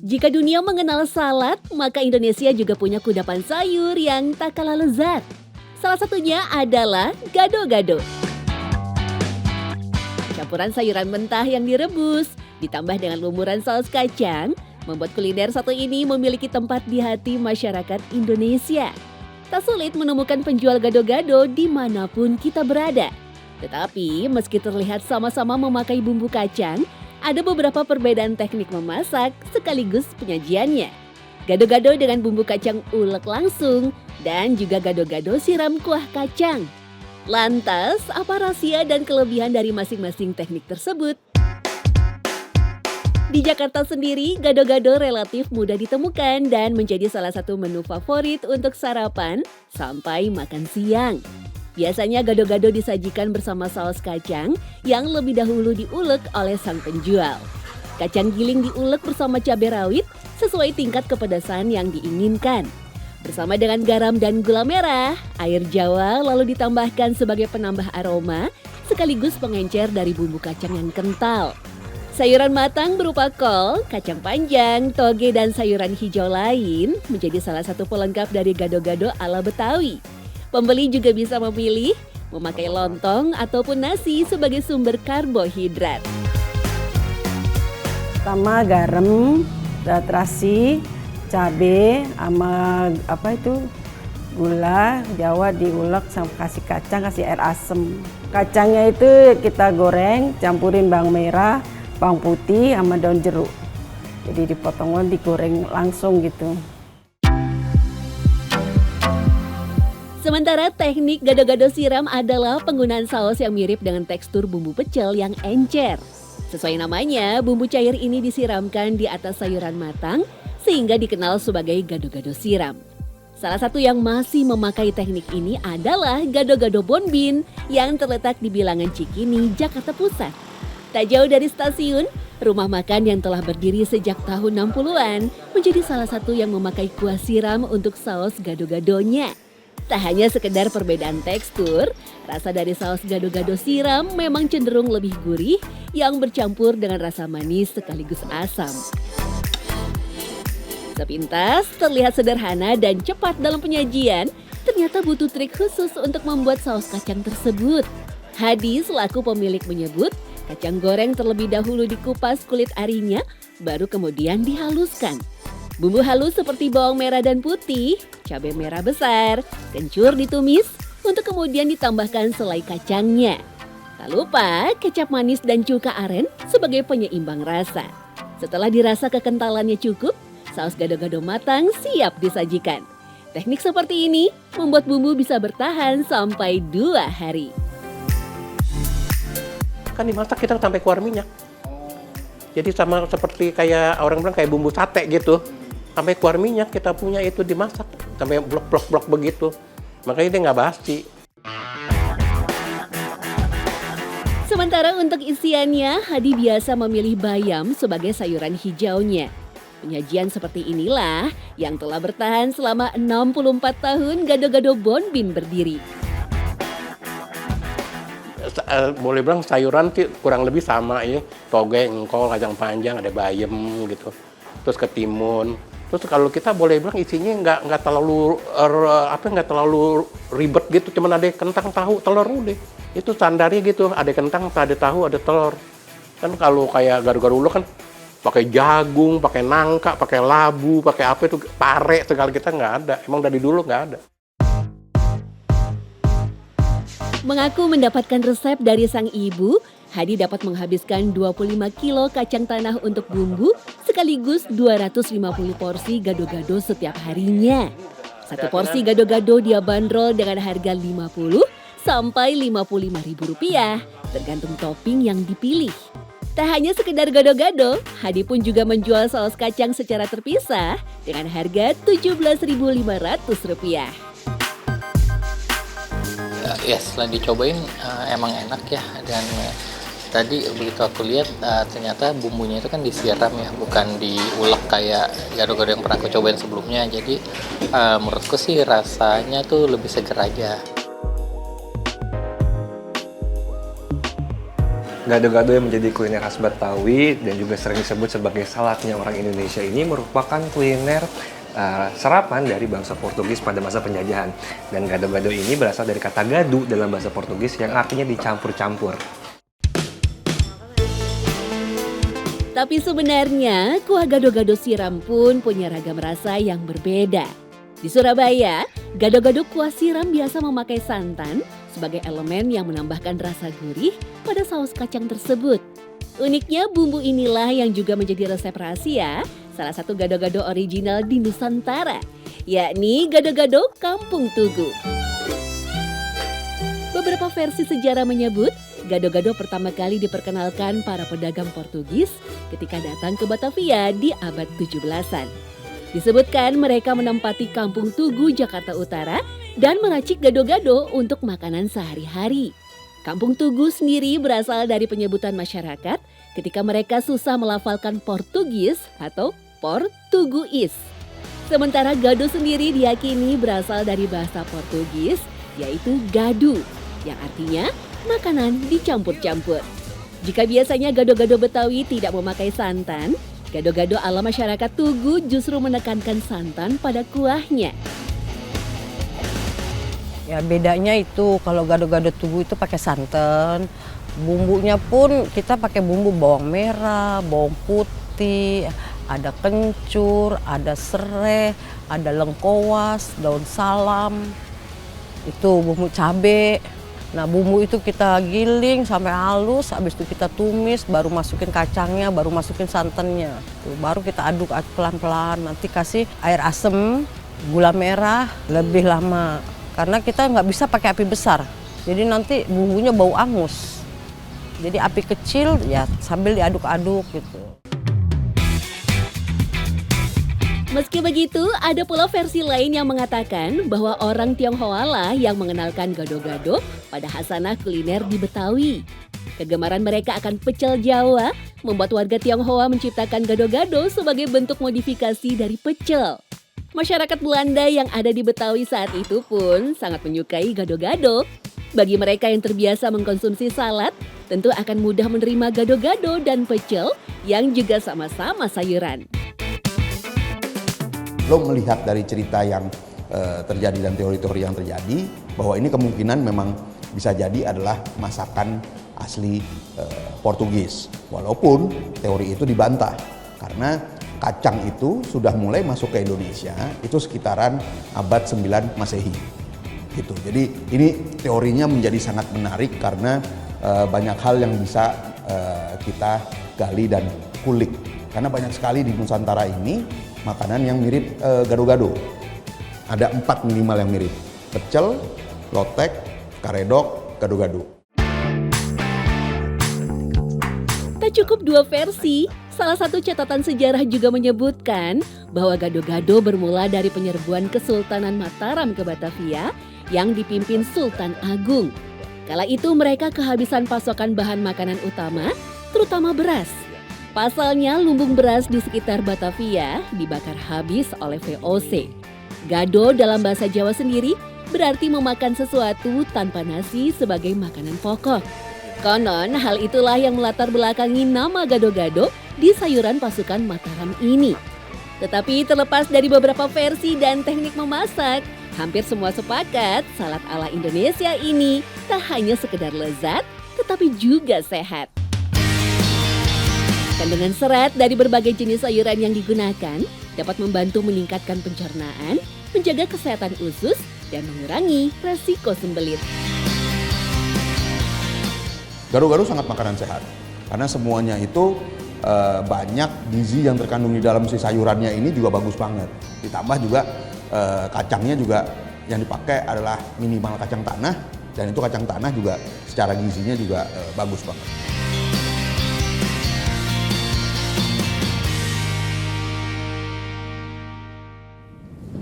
Jika dunia mengenal salad, maka Indonesia juga punya kudapan sayur yang tak kalah lezat. Salah satunya adalah gado-gado. Campuran sayuran mentah yang direbus, ditambah dengan lumuran saus kacang, membuat kuliner satu ini memiliki tempat di hati masyarakat Indonesia. Tak sulit menemukan penjual gado-gado dimanapun kita berada. Tetapi meski terlihat sama-sama memakai bumbu kacang, ada beberapa perbedaan teknik memasak sekaligus penyajiannya. Gado-gado dengan bumbu kacang ulek langsung dan juga gado-gado siram kuah kacang. Lantas, apa rahasia dan kelebihan dari masing-masing teknik tersebut? Di Jakarta sendiri, gado-gado relatif mudah ditemukan dan menjadi salah satu menu favorit untuk sarapan sampai makan siang. Biasanya gado-gado disajikan bersama saus kacang yang lebih dahulu diulek oleh sang penjual. Kacang giling diulek bersama cabai rawit sesuai tingkat kepedasan yang diinginkan. Bersama dengan garam dan gula merah, air jawa lalu ditambahkan sebagai penambah aroma sekaligus pengencer dari bumbu kacang yang kental. Sayuran matang berupa kol, kacang panjang, toge, dan sayuran hijau lain menjadi salah satu pelengkap dari gado-gado ala Betawi. Pembeli juga bisa memilih memakai lontong ataupun nasi sebagai sumber karbohidrat. Pertama garam, terasi, cabai, sama gula jawa diulek sama kasih kacang, kasih air asem. Kacangnya itu kita goreng, campurin bawang merah, bawang putih sama daun jeruk. Jadi dipotong digoreng langsung gitu. Sementara teknik gado-gado siram adalah penggunaan saus yang mirip dengan tekstur bumbu pecel yang encer. Sesuai namanya, bumbu cair ini disiramkan di atas sayuran matang sehingga dikenal sebagai gado-gado siram. Salah satu yang masih memakai teknik ini adalah gado-gado Bonbin yang terletak di Bilangan Cikini, Jakarta Pusat. Tak jauh dari stasiun, rumah makan yang telah berdiri sejak tahun 60-an menjadi salah satu yang memakai kuah siram untuk saus gado-gadonya. Tak hanya sekedar perbedaan tekstur, rasa dari saus gado-gado siram memang cenderung lebih gurih yang bercampur dengan rasa manis sekaligus asam. Sepintas terlihat sederhana dan cepat dalam penyajian, ternyata butuh trik khusus untuk membuat saus kacang tersebut. Hadi selaku pemilik menyebut, kacang goreng terlebih dahulu dikupas kulit arinya, baru kemudian dihaluskan. Bumbu halus seperti bawang merah dan putih, cabai merah besar, kencur ditumis untuk kemudian ditambahkan selai kacangnya. Tak lupa kecap manis dan cuka aren sebagai penyeimbang rasa. Setelah dirasa kekentalannya cukup, saus gado-gado matang siap disajikan. Teknik seperti ini membuat bumbu bisa bertahan sampai 2 hari. Kan dimasak kita sampai keluar minyak. Jadi sama seperti kayak orang bilang kayak bumbu sate gitu. Sampai keluar minyak kita punya itu dimasak. Sampai blok-blok begitu. Makanya dia nggak basi. Sementara untuk isiannya, Hadi biasa memilih bayam sebagai sayuran hijaunya. Penyajian seperti inilah yang telah bertahan selama 64 tahun gado-gado Bonbin berdiri. Boleh bilang sayuran sih kurang lebih sama ya. Toge, engkol, kacang panjang, ada bayam gitu. Terus ketimun. Terus kalau kita boleh bilang isinya nggak terlalu ribet gitu, cuman ada kentang, tahu, telur udah. Itu standarnya gitu, ada kentang, ada tahu, ada telur. Kan kalau kayak gado-gado dulu kan pakai jagung, pakai nangka, pakai labu, pakai apa itu pare segala kita nggak ada. Emang dari dulu nggak ada. Mengaku mendapatkan resep dari sang ibu, Hadi dapat menghabiskan 25 kilo kacang tanah untuk bumbu sekaligus 250 porsi gado-gado setiap harinya. Satu porsi gado-gado dia bandrol dengan harga 50 sampai 55 ribu rupiah, tergantung topping yang dipilih. Tak hanya sekedar gado-gado, Hadi pun juga menjual saus kacang secara terpisah dengan harga Rp17.500. Ya setelah dicobain emang enak ya, dan tadi begitu aku lihat ternyata bumbunya itu kan disiram ya, bukan diulek kayak gado-gado yang pernah aku cobain sebelumnya. Jadi menurutku sih rasanya tuh lebih seger aja. Gado-gado yang menjadi kuliner khas Betawi dan juga sering disebut sebagai saladnya orang Indonesia ini merupakan kuliner serapan dari bangsa Portugis pada masa penjajahan. Dan gado-gado ini berasal dari kata gadu dalam bahasa Portugis yang artinya dicampur-campur. Tapi sebenarnya kuah gado-gado siram pun punya ragam rasa yang berbeda. Di Surabaya, gado-gado kuah siram biasa memakai santan sebagai elemen yang menambahkan rasa gurih pada saus kacang tersebut. Uniknya bumbu inilah yang juga menjadi resep rahasia salah satu gado-gado original di Nusantara, yakni gado-gado Kampung Tugu. Beberapa versi sejarah menyebut gado-gado pertama kali diperkenalkan para pedagang Portugis ketika datang ke Batavia di abad 17-an. Disebutkan mereka menempati Kampung Tugu, Jakarta Utara dan meracik gado-gado untuk makanan sehari-hari. Kampung Tugu sendiri berasal dari penyebutan masyarakat ketika mereka susah melafalkan Portugis atau Portuguis. Sementara gado sendiri diyakini berasal dari bahasa Portugis yaitu gadu yang artinya makanan dicampur-campur. Jika biasanya gado-gado Betawi tidak memakai santan, gado-gado ala masyarakat Tugu justru menekankan santan pada kuahnya. Ya bedanya itu kalau gado-gado Tugu itu pakai santan. Bumbunya pun kita pakai bumbu bawang merah, bawang putih, ada kencur, ada serai, ada lengkoas, daun salam. Itu bumbu cabai. Nah bumbu itu kita giling sampai halus, habis itu kita tumis, baru masukin kacangnya, baru masukin santannya. Tuh, baru kita aduk pelan-pelan, nanti kasih air asam, gula merah, lebih lama. Karena kita nggak bisa pakai api besar, jadi nanti bumbunya bau angus. Jadi api kecil ya sambil diaduk-aduk gitu. Meski begitu, ada pula versi lain yang mengatakan bahwa orang Tionghoa lah yang mengenalkan gado-gado pada hasanah kuliner di Betawi. Kegemaran mereka akan pecel Jawa membuat warga Tionghoa menciptakan gado-gado sebagai bentuk modifikasi dari pecel. Masyarakat Belanda yang ada di Betawi saat itu pun sangat menyukai gado-gado. Bagi mereka yang terbiasa mengkonsumsi salad, tentu akan mudah menerima gado-gado dan pecel yang juga sama-sama sayuran. Lo melihat dari cerita yang terjadi dan teori-teori yang terjadi bahwa ini kemungkinan memang bisa jadi adalah masakan asli Portugis. Walaupun teori itu dibantah karena kacang itu sudah mulai masuk ke Indonesia itu sekitaran abad 9 Masehi. Gitu. Jadi ini teorinya menjadi sangat menarik karena banyak hal yang bisa kita gali dan kulik. Karena banyak sekali di Nusantara ini makanan yang mirip gado-gado. Ada 4 minimal yang mirip. Pecel, lotek, karedok, gado-gado. Tak cukup 2 versi, salah satu catatan sejarah juga menyebutkan bahwa gado-gado bermula dari penyerbuan Kesultanan Mataram ke Batavia yang dipimpin Sultan Agung. Kala itu mereka kehabisan pasokan bahan makanan utama, terutama beras. Pasalnya lumbung beras di sekitar Batavia dibakar habis oleh VOC. Gado dalam bahasa Jawa sendiri berarti memakan sesuatu tanpa nasi sebagai makanan pokok. Konon hal itulah yang melatar belakangi nama gado-gado di sayuran pasukan Mataram ini. Tetapi terlepas dari beberapa versi dan teknik memasak, hampir semua sepakat salad ala Indonesia ini tak hanya sekedar lezat, tetapi juga sehat. Kandungan serat dari berbagai jenis sayuran yang digunakan dapat membantu meningkatkan pencernaan, menjaga kesehatan usus, dan mengurangi resiko sembelit. Gado-gado sangat makanan sehat karena semuanya itu banyak gizi yang terkandung di dalam si sayurannya ini juga bagus banget. Ditambah juga kacangnya juga yang dipakai adalah minimal kacang tanah dan itu kacang tanah juga secara gizinya juga bagus banget.